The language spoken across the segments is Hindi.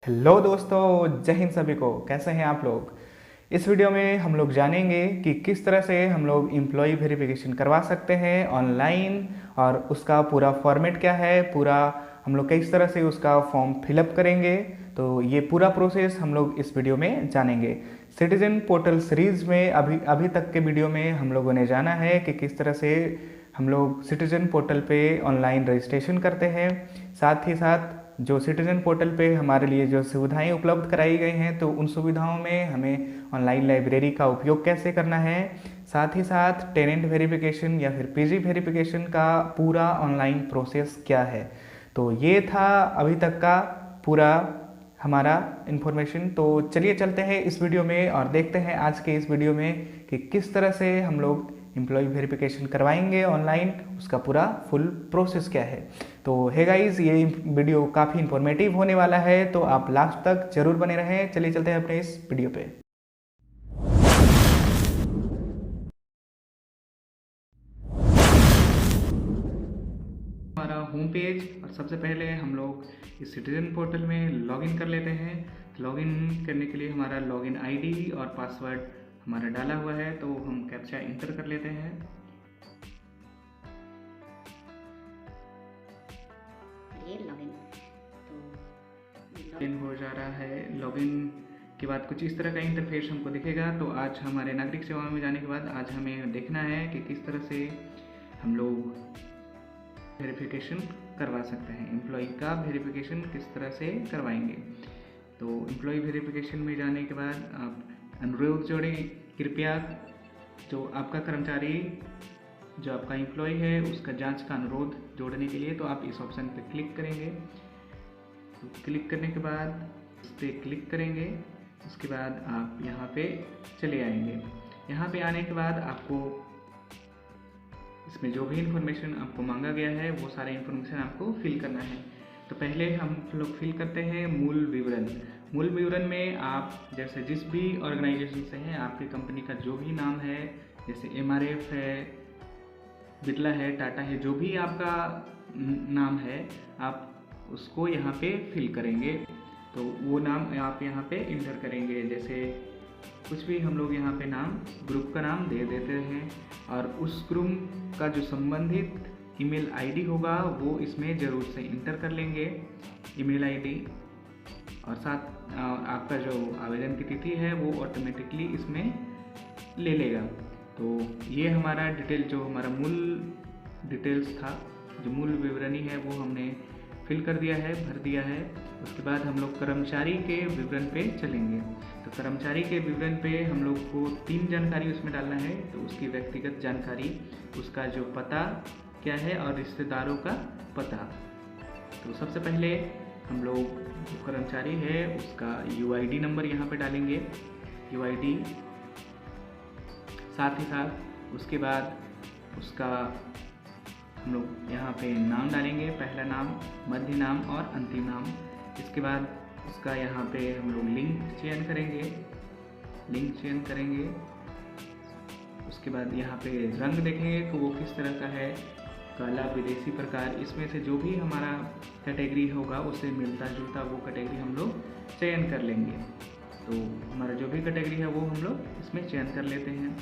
हेलो दोस्तों, जय हिंद सभी को। कैसे हैं आप लोग। इस वीडियो में हम लोग जानेंगे कि किस तरह से हम लोग एम्प्लॉय वेरिफिकेशन करवा सकते हैं ऑनलाइन और उसका पूरा फॉर्मेट क्या है, पूरा हम लोग किस तरह से उसका फॉर्म फिलअप करेंगे। तो ये पूरा प्रोसेस हम लोग इस वीडियो में जानेंगे। सिटीजन पोर्टल सीरीज में अभी अभी तक के वीडियो में हम लोगों ने जाना है कि किस तरह से हम लोग सिटीजन पोर्टल पे ऑनलाइन रजिस्ट्रेशन करते हैं। साथ ही साथ जो सिटीजन पोर्टल पे हमारे लिए जो सुविधाएं उपलब्ध कराई गई हैं, तो उन सुविधाओं में हमें ऑनलाइन लाइब्रेरी का उपयोग कैसे करना है। साथ ही साथ टेनेंट वेरिफिकेशन या फिर पीजी वेरिफिकेशन का पूरा ऑनलाइन प्रोसेस क्या है। तो ये था अभी तक का पूरा हमारा इन्फॉर्मेशन। तो चलिए चलते हैं इस वीडियो में और देखते हैं आज के इस वीडियो में कि किस तरह से हम लोग एम्प्लॉय वेरिफिकेशन करवाएंगे ऑनलाइन, उसका पूरा फुल प्रोसेस क्या है। तो हे गाइस, ये वीडियो काफ़ी इन्फॉर्मेटिव होने वाला है, तो आप लास्ट तक जरूर बने रहें। चलिए चलते हैं अपने इस वीडियो पे। हमारा होम पेज, और सबसे पहले हम लोग इस सिटीजन पोर्टल में लॉगिन कर लेते हैं। लॉगिन करने के लिए हमारा लॉगिन आईडी और पासवर्ड हमारा डाला हुआ है, तो हम कैप्चा इंटर कर लेते हैं। ये लॉगिन लॉगिन हो जा रहा है। लॉगिन के बाद कुछ इस तरह का इंटरफेस हमको दिखेगा। तो आज हमारे नागरिक सेवा में जाने के बाद आज हमें देखना है कि किस तरह से हम लोग वेरिफिकेशन करवा सकते हैं। एम्प्लॉय का वेरिफिकेशन किस तरह से करवाएंगे। तो एम्प्लॉय वेरिफिकेशन में जाने के बाद आप अनुरोध जोड़ें, कृपया जो आपका कर्मचारी, जो आपका एम्प्लॉय है, उसका जांच का अनुरोध जोड़ने के लिए तो आप इस ऑप्शन पर क्लिक करेंगे। तो क्लिक करने के बाद इस पर क्लिक करेंगे। उसके बाद आप यहाँ पे चले आएंगे। यहाँ पे आने के बाद आपको इसमें जो भी इन्फॉर्मेशन आपको मांगा गया है वो सारे इन्फॉर्मेशन आपको फिल करना है। तो पहले हम लोग फिल करते हैं मूल विवरण। मूल विवरण में आप जैसे जिस भी ऑर्गेनाइजेशन से हैं, आपकी कंपनी का जो भी नाम है, जैसे एमआरएफ है, बिरला है, टाटा है, जो भी आपका नाम है, आप उसको यहाँ पे फिल करेंगे। तो वो नाम आप यहाँ पे इंटर करेंगे। जैसे कुछ भी हम लोग यहाँ पे नाम, ग्रुप का नाम दे देते हैं, और उस ग्रुप का जो संबंधित ईमेल आईडी होगा वो इसमें ज़रूर से इंटर कर लेंगे, ईमेल आईडी। और साथ आपका जो आवेदन की तिथि है वो ऑटोमेटिकली इसमें ले लेगा। तो ये हमारा डिटेल, जो हमारा मूल डिटेल्स था, जो मूल विवरणी है, वो हमने फिल कर दिया है, भर दिया है। उसके बाद हम लोग कर्मचारी के विवरण पे चलेंगे। तो कर्मचारी के विवरण पे हम लोग को 3 जानकारी उसमें डालना है। तो उसकी व्यक्तिगत जानकारी, उसका जो पता क्या है और रिश्तेदारों का पता। तो सबसे पहले हम लोग जो कर्मचारी है उसका यूआईडी नंबर यहाँ पे डालेंगे, यूआईडी। साथ ही साथ उसके बाद उसका हम लोग यहाँ पे नाम डालेंगे, पहला नाम, मध्य नाम और अंतिम नाम। इसके बाद उसका यहाँ पे हम लोग लिंग चयन करेंगे, लिंग चयन करेंगे। उसके बाद यहाँ पे रंग देखेंगे कि वो किस तरह का है, काला, विदेशी प्रकार। इसमें से जो भी हमारा कैटेगरी होगा उससे मिलता जुलता वो कैटेगरी हम लोग चयन कर लेंगे। तो हमारा जो भी कैटेगरी है वो हम लोग इसमें चयन कर लेते हैं।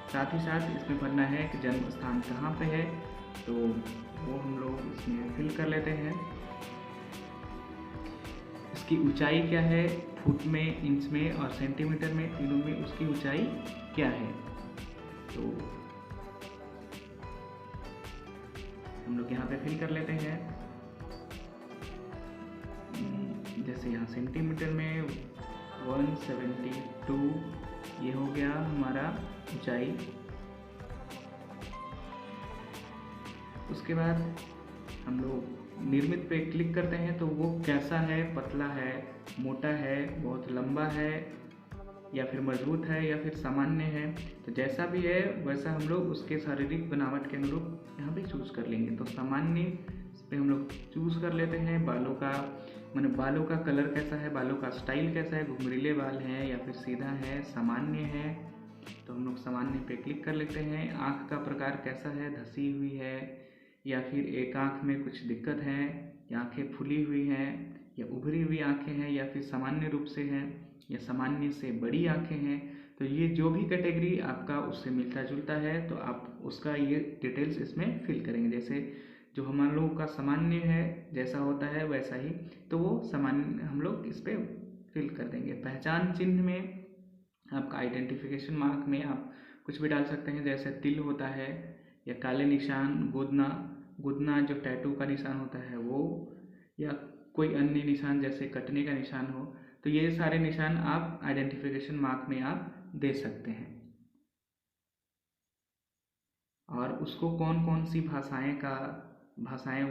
साथ ही साथ इसमें भरना है कि जन्म स्थान कहाँ पे है, तो वो हम लोग इसमें फिल कर लेते हैं। इसकी ऊंचाई क्या है, फुट में, इंच में और सेंटीमीटर में, तीनों में उसकी ऊंचाई क्या है। तो हम लोग यहाँ पे फिल कर लेते हैं। जैसे यहाँ सेंटीमीटर में 172 ये हो गया हमारा ऊंचाई। उसके बाद हम लोग निर्मित पे क्लिक करते हैं। तो वो कैसा है, पतला है, मोटा है, बहुत लंबा है, या फिर मजबूत है, या फिर सामान्य है। तो जैसा भी है वैसा हम लोग उसके शारीरिक बनावट के अनुरूप यहाँ पे चूज़ कर लेंगे। तो सामान्य पे हम लोग चूज़ कर लेते हैं। बालों का माने बालों का कलर कैसा है, बालों का स्टाइल कैसा है, घुंघरीले बाल हैं या फिर सीधा है, सामान्य है, तो हम लोग सामान्य पे क्लिक कर लेते हैं। आँख का प्रकार कैसा है, धसी हुई है, या फिर एक आँख में कुछ दिक्कत है, या आँखें फूली हुई हैं, या उभरी हुई आँखें हैं या फिर सामान्य रूप से हैं या सामान्य से बड़ी आँखें हैं, तो ये जो भी कैटेगरी आपका उससे मिलता जुलता है तो आप उसका ये डिटेल्स इसमें फिल करेंगे। जैसे जो हम लोगों का सामान्य है जैसा होता है वैसा ही, तो वो सामान्य हम लोग इस पर फिल कर देंगे। पहचान चिन्ह में आपका आइडेंटिफिकेशन मार्क में आप कुछ भी डाल सकते हैं, जैसे तिल होता है या काले निशान, गोदना, गोदना जो टैटू का निशान होता है वो, या कोई अन्य निशान जैसे कटने का निशान हो, तो ये सारे निशान आप आइडेंटिफिकेशन मार्क में आप दे सकते हैं। और उसको कौन कौन सी भाषाएं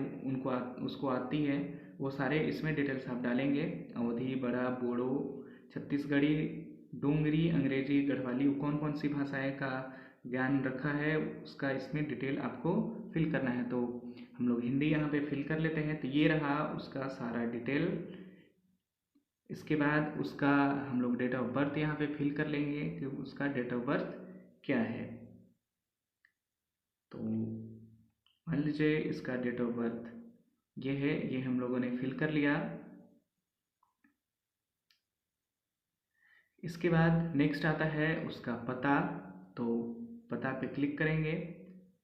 उसको आती है वो सारे इसमें डिटेल्स आप डालेंगे। अवधी, बड़ा, बोडो, छत्तीसगढ़ी, डोंगरी, अंग्रेजी, गढ़वाली, कौन कौन सी भाषाएं का ज्ञान रखा है उसका इसमें डिटेल आपको फिल करना है। तो हम लोग हिंदी यहाँ पे फिल कर लेते हैं। तो ये रहा उसका सारा डिटेल। इसके बाद उसका हम लोग डेट ऑफ बर्थ यहाँ पे फिल कर लेंगे कि उसका डेट ऑफ बर्थ क्या है। तो मान लीजिए इसका डेट ऑफ बर्थ ये है, ये हम लोगों ने फिल कर लिया। इसके बाद नेक्स्ट आता है उसका पता। तो पता पे क्लिक करेंगे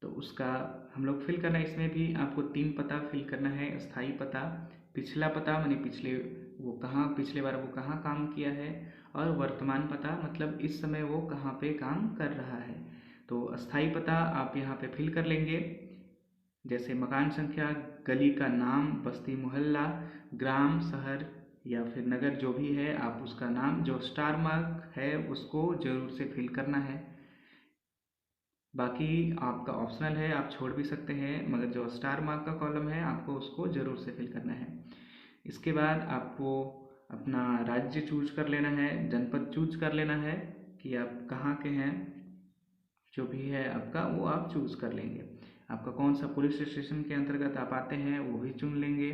तो उसका हम लोग फिल करना है। इसमें भी आपको 3 पता फिल करना है। स्थायी पता, पिछला पता माने पिछले बार वो कहाँ काम किया है, और वर्तमान पता मतलब इस समय वो कहाँ पे काम कर रहा है। तो अस्थायी पता आप यहाँ पे फिल कर लेंगे, जैसे मकान संख्या, गली का नाम, बस्ती मोहल्ला, ग्राम, शहर या फिर नगर जो भी है आप उसका नाम, जो स्टार मार्क है उसको जरूर से फिल करना है। बाकी आपका ऑप्शनल है, आप छोड़ भी सकते हैं, मगर जो स्टार मार्क का कॉलम है आपको उसको ज़रूर से फिल करना है। इसके बाद आपको अपना राज्य चूज कर लेना है, जनपद चूज कर लेना है कि आप कहाँ के हैं, जो भी है आपका वो आप चूज कर लेंगे। आपका कौन सा पुलिस स्टेशन के अंतर्गत आप आते हैं वो भी चुन लेंगे।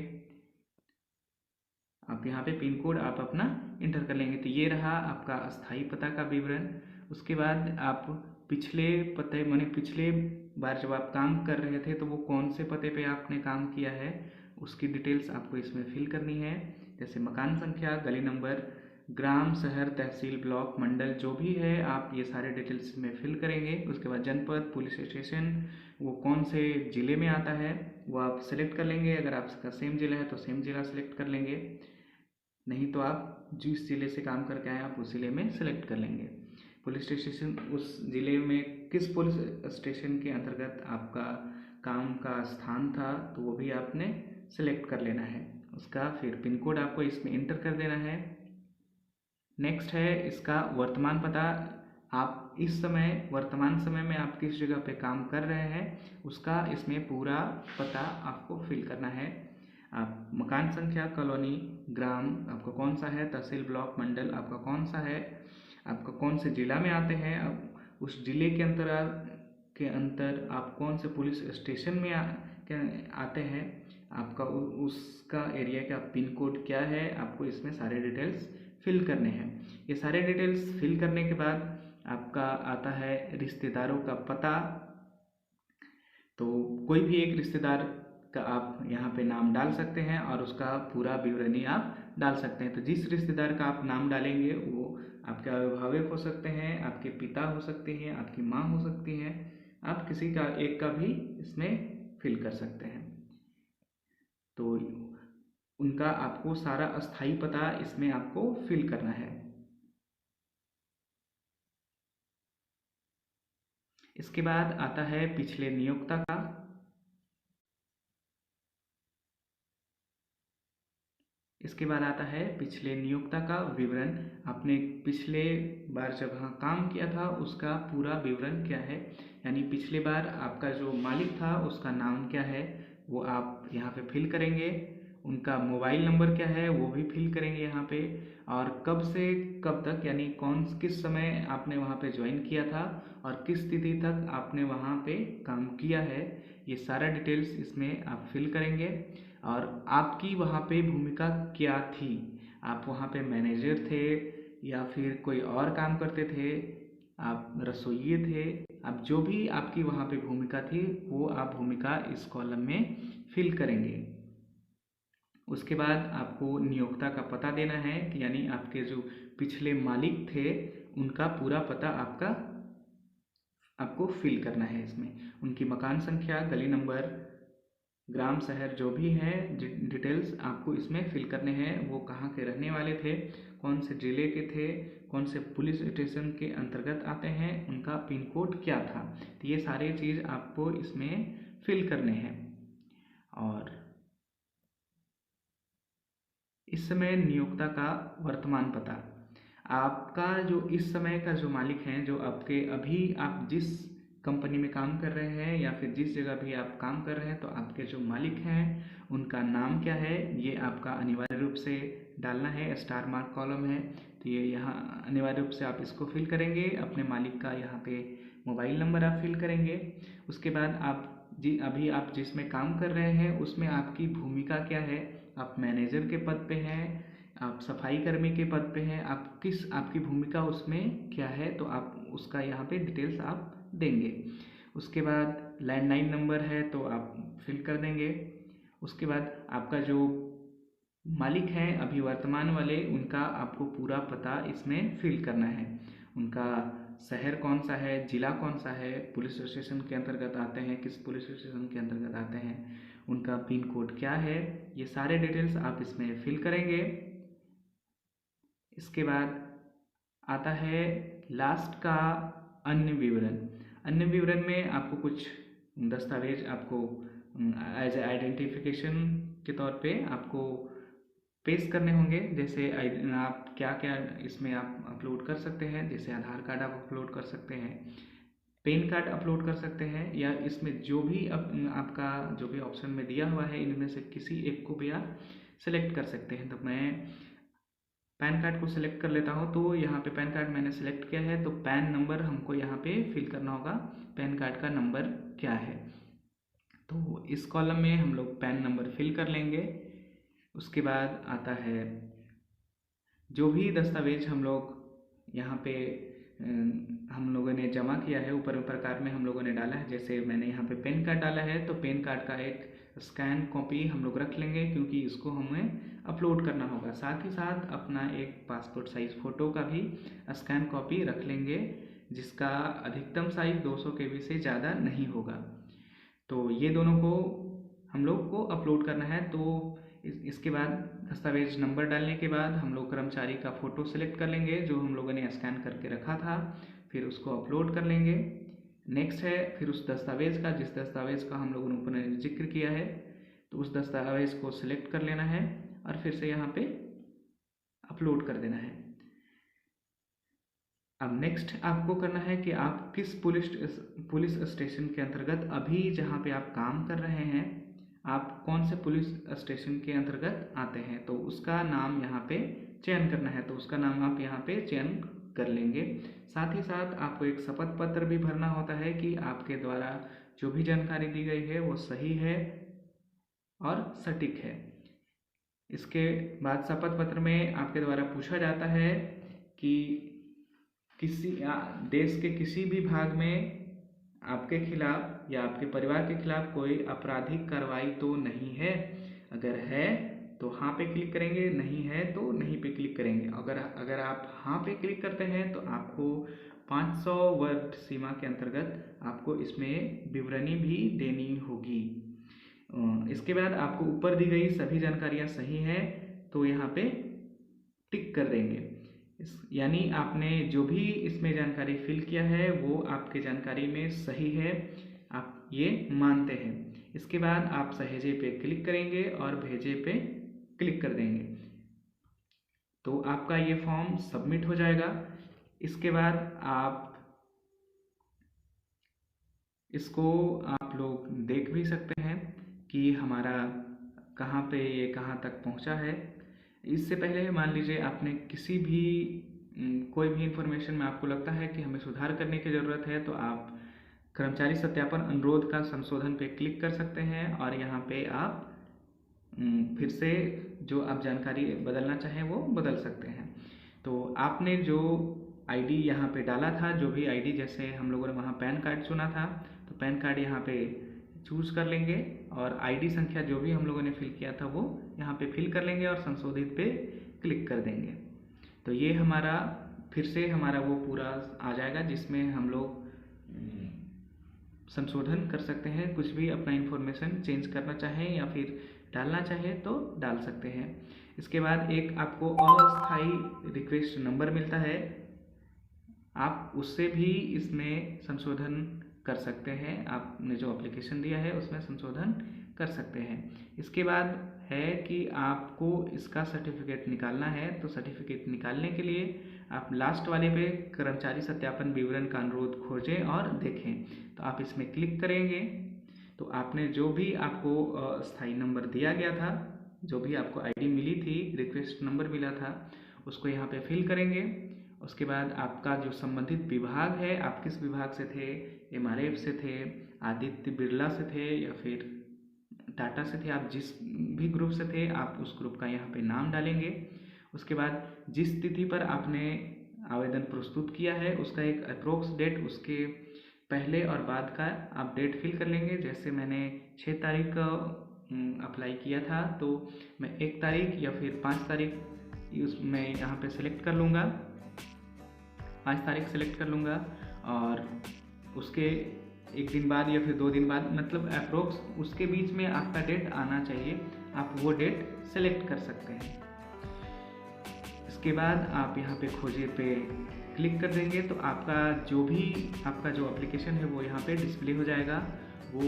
आप यहाँ पे पिन कोड आप अपना इंटर कर लेंगे। तो ये रहा आपका अस्थायी पता का विवरण। उसके बाद आप पिछले पते माने पिछले बार जब आप काम कर रहे थे तो वो कौन से पते पे आपने काम किया है उसकी डिटेल्स आपको इसमें फिल करनी है। जैसे मकान संख्या, गली नंबर, ग्राम, शहर, तहसील, ब्लॉक, मंडल जो भी है आप ये सारे डिटेल्स में फिल करेंगे। उसके बाद जनपद, पुलिस स्टेशन वो कौन से ज़िले में आता है वो आप सेलेक्ट कर लेंगे। अगर आपका सेम ज़िला है तो सेम ज़िला सेलेक्ट कर लेंगे, नहीं तो आप जिस ज़िले से काम करके आए आप उस ज़िले में सेलेक्ट कर लेंगे। पुलिस स्टेशन उस ज़िले में किस पुलिस स्टेशन के अंतर्गत आपका काम का स्थान था तो वो भी आपने सेलेक्ट कर लेना है। उसका फिर पिन कोड आपको इसमें इंटर कर देना है। नेक्स्ट है इसका वर्तमान पता। आप इस समय वर्तमान समय में आप किस जगह पे काम कर रहे हैं उसका इसमें पूरा पता आपको फिल करना है। आप मकान संख्या, कॉलोनी, ग्राम आपका कौन सा है, तहसील, ब्लॉक, मंडल आपका कौन सा है, आपका कौन से ज़िला में आते हैं, अब उस ज़िले के अंतर आप कौन से पुलिस स्टेशन में आते हैं, आपका उसका एरिया का पिन कोड क्या है, आपको इसमें सारे डिटेल्स फिल करने हैं। ये सारे डिटेल्स फिल करने के बाद आपका आता है रिश्तेदारों का पता। तो कोई भी एक रिश्तेदार का आप यहाँ पे नाम डाल सकते हैं और उसका पूरा विवरणी आप डाल सकते हैं। तो जिस रिश्तेदार का आप नाम डालेंगे वो आपके अभिभावक हो सकते हैं, आपके पिता हो सकते हैं, आपकी माँ हो सकती हैं, आप किसी का एक का भी इसमें फिल कर सकते हैं। तो उनका आपको सारा अस्थायी पता इसमें आपको फिल करना है। इसके बाद आता है पिछले नियोक्ता का। इसके बाद आता है पिछले नियोक्ता का विवरण। आपने पिछले बार जब हाँ काम किया था उसका पूरा विवरण क्या है, यानी पिछले बार आपका जो मालिक था उसका नाम क्या है वो आप यहाँ पे फिल करेंगे। उनका मोबाइल नंबर क्या है वो भी फिल करेंगे यहाँ पे, और कब से कब तक यानी किस समय आपने वहाँ पे ज्वाइन किया था और किस तिथि तक आपने वहाँ पे काम किया है, ये सारा डिटेल्स इसमें आप फिल करेंगे। और आपकी वहाँ पे भूमिका क्या थी, आप वहाँ पे मैनेजर थे या फिर कोई और काम करते थे, आप रसोइये थे, आप जो भी आपकी वहाँ पे भूमिका थी वो आप भूमिका इस कॉलम में फिल करेंगे। उसके बाद आपको नियोक्ता का पता देना है कि यानी आपके जो पिछले मालिक थे उनका पूरा पता आपको फिल करना है इसमें। उनकी मकान संख्या, गली नंबर, ग्राम, शहर जो भी है डिटेल्स आपको इसमें फिल करने हैं। वो कहाँ के रहने वाले थे, कौन से जिले के थे, कौन से पुलिस स्टेशन के अंतर्गत आते हैं, उनका पिन कोड क्या था, तो ये सारी चीज़ आपको इसमें फिल करने हैं। और इस समय नियोक्ता का वर्तमान पता, आपका जो इस समय का जो मालिक हैं, जो आपके अभी आप जिस कंपनी में काम कर रहे हैं या फिर जिस जगह भी आप काम कर रहे हैं, तो आपके जो मालिक हैं उनका नाम क्या है, ये आपका अनिवार्य रूप से डालना है। स्टार मार्क कॉलम है तो ये यहाँ अनिवार्य रूप से आप इसको फिल करेंगे। अपने मालिक का यहाँ पे मोबाइल नंबर आप फिल करेंगे। उसके बाद आप अभी आप जिसमें काम कर रहे हैं उसमें आपकी भूमिका क्या है, आप मैनेजर के पद पे हैं, आप सफाई कर्मी के पद पे हैं, आपकी भूमिका उसमें क्या है, तो आप उसका यहाँ पे डिटेल्स आप देंगे। उसके बाद लैंडलाइन नंबर है तो आप फिल कर देंगे। उसके बाद आपका जो मालिक हैं अभी वर्तमान वाले, उनका आपको पूरा पता इसमें फिल करना है। उनका शहर कौन सा है, जिला कौन सा है, पुलिस स्टेशन के अंतर्गत आते हैं, किस पुलिस स्टेशन के अंतर्गत आते हैं, उनका पिन कोड क्या है, ये सारे डिटेल्स आप इसमें फिल करेंगे। इसके बाद आता है लास्ट का अन्य विवरण। अन्य विवरण में आपको कुछ दस्तावेज आपको एज ए आइडेंटिफिकेशन के तौर पे आपको पेश करने होंगे। जैसे आप क्या क्या इसमें आप अपलोड कर सकते हैं, जैसे आधार कार्ड आप अपलोड कर सकते हैं, पैन कार्ड अपलोड कर सकते हैं, या इसमें जो भी आपका जो भी ऑप्शन में दिया हुआ है इनमें से किसी एक को भी आप सेलेक्ट कर सकते हैं। तो मैं पैन कार्ड को सिलेक्ट कर लेता हूँ। तो यहाँ पे पैन कार्ड मैंने सेलेक्ट किया है तो पैन नंबर हमको यहाँ पे फिल करना होगा, पैन कार्ड का नंबर क्या है। तो इस कॉलम में हम लोग पैन नंबर फिल कर लेंगे। उसके बाद आता है जो भी दस्तावेज हम लोग यहाँ पे हम लोगों ने जमा किया है, ऊपर प्रकार में हम लोगों ने डाला है। जैसे मैंने यहाँ पे पैन कार्ड डाला है तो पैन कार्ड का एक स्कैन कॉपी हम लोग रख लेंगे क्योंकि इसको हमें अपलोड करना होगा। साथ ही साथ अपना एक पासपोर्ट साइज फ़ोटो का भी स्कैन कॉपी रख लेंगे, जिसका अधिकतम साइज 200 KB से ज़्यादा नहीं होगा। तो ये दोनों को हम लोग को अपलोड करना है। तो इसके बाद दस्तावेज नंबर डालने के बाद हम लोग कर्मचारी का फ़ोटो सेलेक्ट कर लेंगे जो हम लोगों ने स्कैन करके रखा था, फिर उसको अपलोड कर लेंगे। नेक्स्ट है फिर उस दस्तावेज़ का, जिस दस्तावेज़ का हम लोगों ने ऊपर जिक्र किया है, तो उस दस्तावेज़ को सिलेक्ट कर लेना है और फिर से यहाँ पे अपलोड कर देना है। अब नेक्स्ट आपको करना है कि आप किस पुलिस स्टेशन के अंतर्गत अभी जहाँ पे आप काम कर रहे हैं, आप कौन से पुलिस स्टेशन के अंतर्गत आते हैं, तो उसका नाम यहाँ पे चयन करना है। तो उसका नाम आप यहाँ पे चयन कर लेंगे। साथ ही साथ आपको एक शपथ पत्र भी भरना होता है कि आपके द्वारा जो भी जानकारी दी गई है वो सही है और सटीक है। इसके बाद शपथ पत्र में आपके द्वारा पूछा जाता है कि किसी देश के किसी भी भाग में आपके खिलाफ या आपके परिवार के खिलाफ कोई आपराधिक कार्रवाई तो नहीं है। अगर है तो हाँ पे क्लिक करेंगे, नहीं है तो नहीं पे क्लिक करेंगे। अगर आप हाँ पे क्लिक करते हैं तो आपको 500 वर्ड सीमा के अंतर्गत आपको इसमें विवरणी भी देनी होगी। इसके बाद आपको ऊपर दी गई सभी जानकारियाँ सही हैं तो यहाँ पे टिक कर देंगे। यानी आपने जो भी इसमें जानकारी फिल किया है वो आपके जानकारी में सही है, आप ये मानते हैं। इसके बाद आप सहेजे पे क्लिक करेंगे और भेजे पे क्लिक कर देंगे तो आपका ये फॉर्म सबमिट हो जाएगा। इसके बाद आप इसको आप लोग देख भी सकते हैं कि हमारा कहाँ पे ये कहाँ तक पहुँचा है। इससे पहले मान लीजिए आपने किसी भी कोई भी इंफॉर्मेशन में आपको लगता है कि हमें सुधार करने की ज़रूरत है तो आप कर्मचारी सत्यापन अनुरोध का संशोधन पे क्लिक कर सकते हैं और यहाँ पे आप फिर से जो आप जानकारी बदलना चाहें वो बदल सकते हैं। तो आपने जो आईडी यहाँ पे डाला था, जो भी आईडी, जैसे हम लोगों ने वहाँ पैन कार्ड चुना था तो पैन कार्ड यहाँ पे चूज़ कर लेंगे और आईडी संख्या जो भी हम लोगों ने फिल किया था वो यहाँ पे फिल कर लेंगे और संशोधित पे क्लिक कर देंगे। तो ये हमारा फिर से हमारा वो पूरा आ जाएगा जिसमें हम लोग संशोधन कर सकते हैं, कुछ भी अपना इन्फॉर्मेशन चेंज करना चाहें या फिर डालना चाहें तो डाल सकते हैं। इसके बाद एक आपको अस्थायी रिक्वेस्ट नंबर मिलता है, आप उससे भी इसमें संशोधन कर सकते हैं। आपने जो एप्लीकेशन दिया है उसमें संशोधन कर सकते हैं। इसके बाद है कि आपको इसका सर्टिफिकेट निकालना है, तो सर्टिफिकेट निकालने के लिए आप लास्ट वाले पे कर्मचारी सत्यापन विवरण का अनुरोध खोजें और देखें, तो आप इसमें क्लिक करेंगे तो आपने जो भी आपको स्थायी नंबर दिया गया था, जो भी आपको आईडी मिली थी, रिक्वेस्ट नंबर मिला था, उसको यहाँ पे फिल करेंगे। उसके बाद आपका जो संबंधित विभाग है, आप किस विभाग से थे, एमआरएफ से थे, आदित्य बिरला से थे या फिर टाटा से थे, आप जिस भी ग्रुप से थे आप उस ग्रुप का यहाँ पे नाम डालेंगे। उसके बाद जिस तिथि पर आपने आवेदन प्रस्तुत किया है उसका एक अप्रोक्स डेट, उसके पहले और बाद का आप डेट फिल कर लेंगे। जैसे मैंने 6 तारीख का अप्लाई किया था, तो मैं 1 तारीख या फिर 5 तारीख मैं यहाँ पे सिलेक्ट कर लूँगा, 5 तारीख सेलेक्ट कर लूँगा और उसके 1 दिन बाद या फिर 2 दिन बाद, मतलब अप्रोक्स उसके बीच में आपका डेट आना चाहिए, आप वो डेट सेलेक्ट कर सकते हैं। इसके बाद आप यहाँ पे खोजे पे क्लिक कर देंगे तो आपका जो एप्लीकेशन है वो यहाँ पे डिस्प्ले हो जाएगा, वो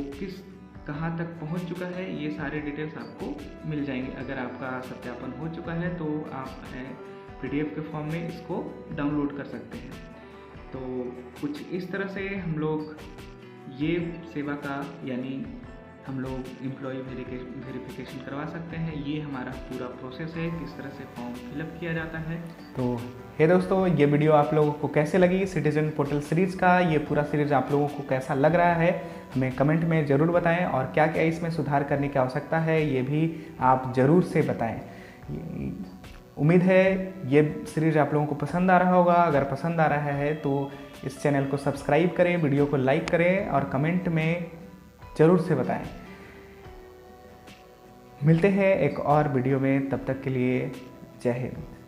कहाँ तक पहुँच चुका है ये सारे डिटेल्स आपको मिल जाएंगे। अगर आपका सत्यापन हो चुका है तो आप PDF के फॉर्म में इसको डाउनलोड कर सकते हैं। तो कुछ इस तरह से हम लोग ये सेवा का यानी हम लोग एम्प्लॉय वेरिफिकेशन करवा सकते हैं। ये हमारा पूरा प्रोसेस है, किस तरह से फॉर्म फिलअप किया जाता है। तो हे दोस्तों, ये वीडियो आप लोगों को कैसे लगी, सिटीजन पोर्टल सीरीज़ का ये पूरा सीरीज़ आप लोगों को कैसा लग रहा है हमें कमेंट में ज़रूर बताएं, और क्या क्या इसमें सुधार करने की आवश्यकता है ये भी आप ज़रूर से बताएं। उम्मीद है ये सीरीज आप लोगों को पसंद आ रहा होगा। अगर पसंद आ रहा है तो इस चैनल को सब्सक्राइब करें, वीडियो को लाइक करें और कमेंट में ज़रूर से बताएं। मिलते हैं एक और वीडियो में, तब तक के लिए जय हिंद।